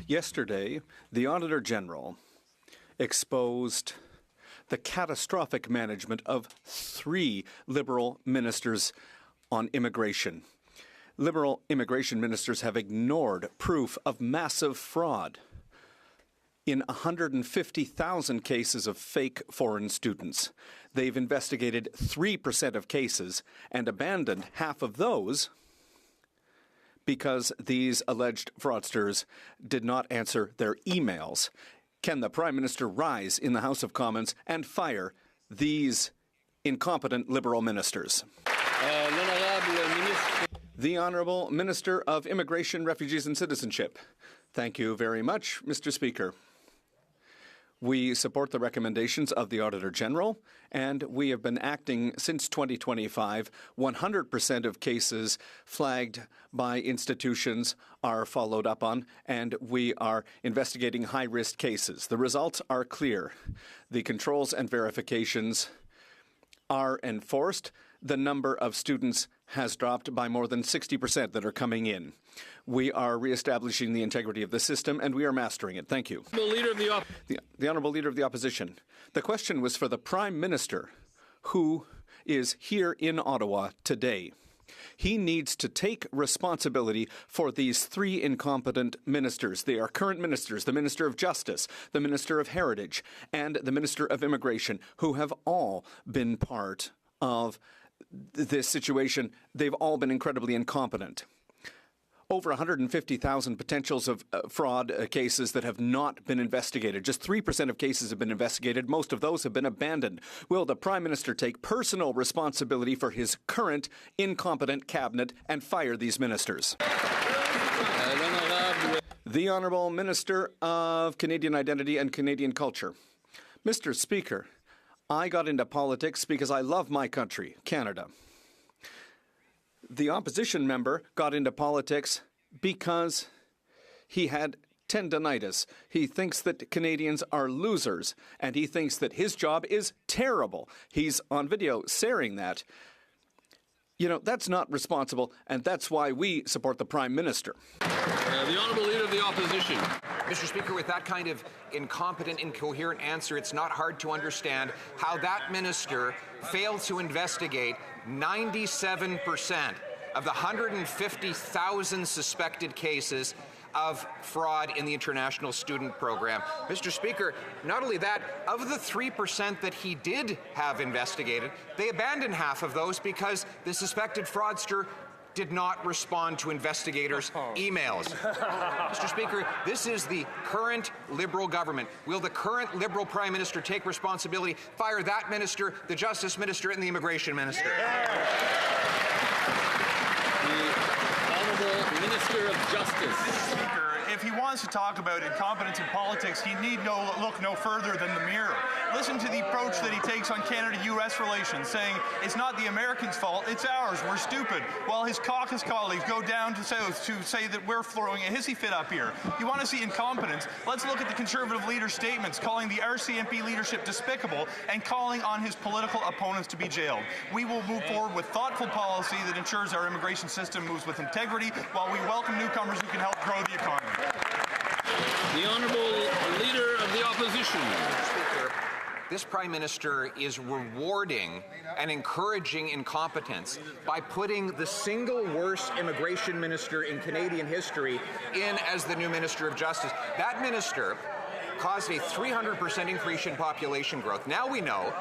Yesterday, the Auditor General exposed the catastrophic management of 3 Liberal ministers on immigration. Liberal immigration ministers have ignored proof of massive fraud in 150,000 cases of fake foreign students. They've investigated 3% of cases and abandoned half of those because these alleged fraudsters did not answer their emails. Can the Prime Minister rise in the House of Commons and fire these incompetent Liberal ministers? The Honourable Minister of Immigration, Refugees and Citizenship. Thank you very much, Mr. Speaker. We support the recommendations of the Auditor General, and we have been acting since 2025. 100% of cases flagged by institutions are followed up on, and we are investigating high-risk cases. The results are clear. The controls and verifications are enforced. The number of students has dropped by more than 60% that are coming in. We are reestablishing the integrity of the system, and we are mastering it. Thank you. The Honourable Leader of the Opposition. The question was for the Prime Minister, who is here in Ottawa today. He needs to take responsibility for these 3 incompetent ministers. They are current ministers, the Minister of Justice, the Minister of Heritage, and the Minister of Immigration, who have all been part of this situation. They've all been incredibly incompetent. Over 150,000 potentials of fraud cases that have not been investigated. Just 3% of cases have been investigated. Most of those have been abandoned. Will the Prime Minister take personal responsibility for his current incompetent cabinet and fire these ministers? The Honourable Minister of Canadian Identity and Canadian Culture. Mr. Speaker, I got into politics because I love my country, Canada. The opposition member got into politics because he had tendinitis. He thinks that Canadians are losers, and he thinks that his job is terrible. He's on video saying that. You know, that's not responsible, and that's why we support the Prime Minister. The Honourable Leader of the Opposition. Mr. Speaker, with that kind of incompetent, incoherent answer, it's not hard to understand how that minister failed to investigate 97% of the 150,000 suspected cases of fraud in the international student program. Mr. Speaker, not only that, of the 3% that he did have investigated, they abandoned half of those because the suspected fraudster did not respond to investigators' emails. Mr. Speaker, this is the current Liberal government. Will the current Liberal Prime Minister take responsibility, fire that minister, the Justice Minister, and the Immigration Minister? The Honourable Minister of Justice. Speaker, if he wants to talk about incompetence in politics, he need look no further than the mirror. Listen to the approach that he takes on Canada-U.S. relations, saying it's not the Americans' fault, it's ours, we're stupid, while his caucus colleagues go down to south to say that we're throwing a hissy fit up here. You want to see incompetence? Let's look at the Conservative leader's statements, calling the RCMP leadership despicable and calling on his political opponents to be jailed. We will move forward with thoughtful policy that ensures our immigration system moves with integrity, while we welcome newcomers who can help grow the economy. The Honourable Leader of the Opposition. Speaker, this Prime Minister is rewarding and encouraging incompetence by putting the single worst immigration minister in Canadian history in as the new Minister of Justice. That minister caused a 300% increase in population growth. Now we know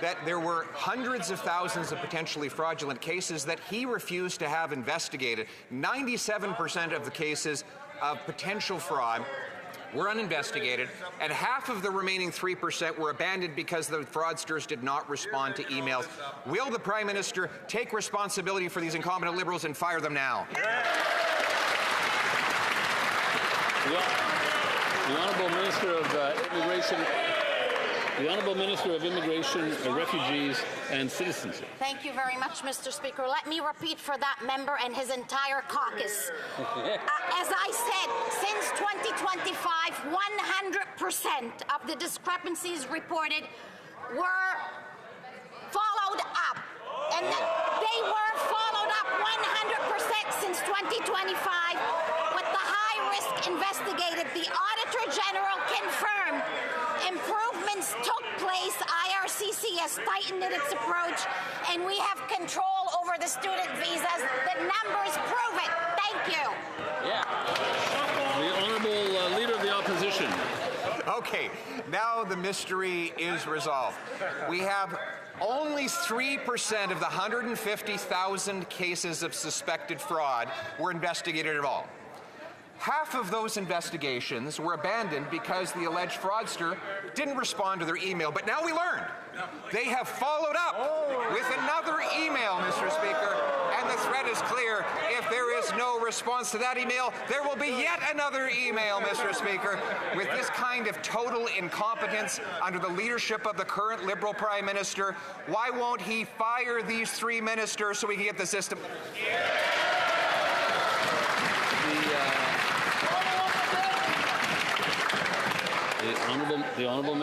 that there were hundreds of thousands of potentially fraudulent cases that he refused to have investigated. 97% of the cases of potential fraud were uninvestigated, and half of the remaining 3% were abandoned because the fraudsters did not respond to emails. Will the Prime Minister take responsibility for these incompetent Liberals and fire them now? The Honourable Minister of Immigration. The Honourable Minister of Immigration, Refugees and Citizenship. Thank you very much, Mr. Speaker. Let me repeat for that member and his entire caucus. As I said, since 2025, 100% of the discrepancies reported were followed up. And they were followed up 100% since 2025 with the high high-risk investigated. The Auditor General confirmed improvements took place. IRCC has tightened its approach, and we have control over the student visas. The numbers prove it. Thank you. Yeah. The Honourable Leader of the Opposition. Okay, now the mystery is resolved. We have only 3% of the 150,000 cases of suspected fraud were investigated at all. Half of those investigations were abandoned because the alleged fraudster didn't respond to their email. But now we learned they have followed up with another email, Mr. Speaker, and the threat is clear. If there is no response to that email, there will be yet another email, Mr. Speaker. With this kind of total incompetence under the leadership of the current Liberal Prime Minister, why won't he fire these 3 ministers so we can get the system? The honourable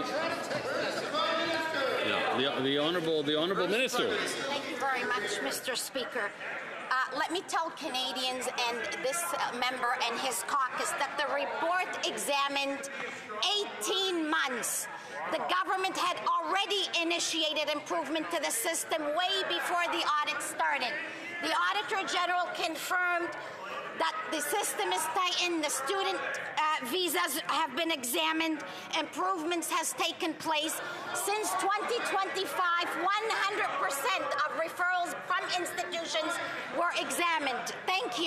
minister. Thank you very much, Mr. Speaker. Let me tell Canadians and this member and his caucus that the report examined 18 months. The government had already initiated improvement to the system way before the audit started. The Auditor General confirmed that the system is tightened, the student visas have been examined, improvements has taken place. Since 2025, 100% of referrals from institutions were examined. Thank you.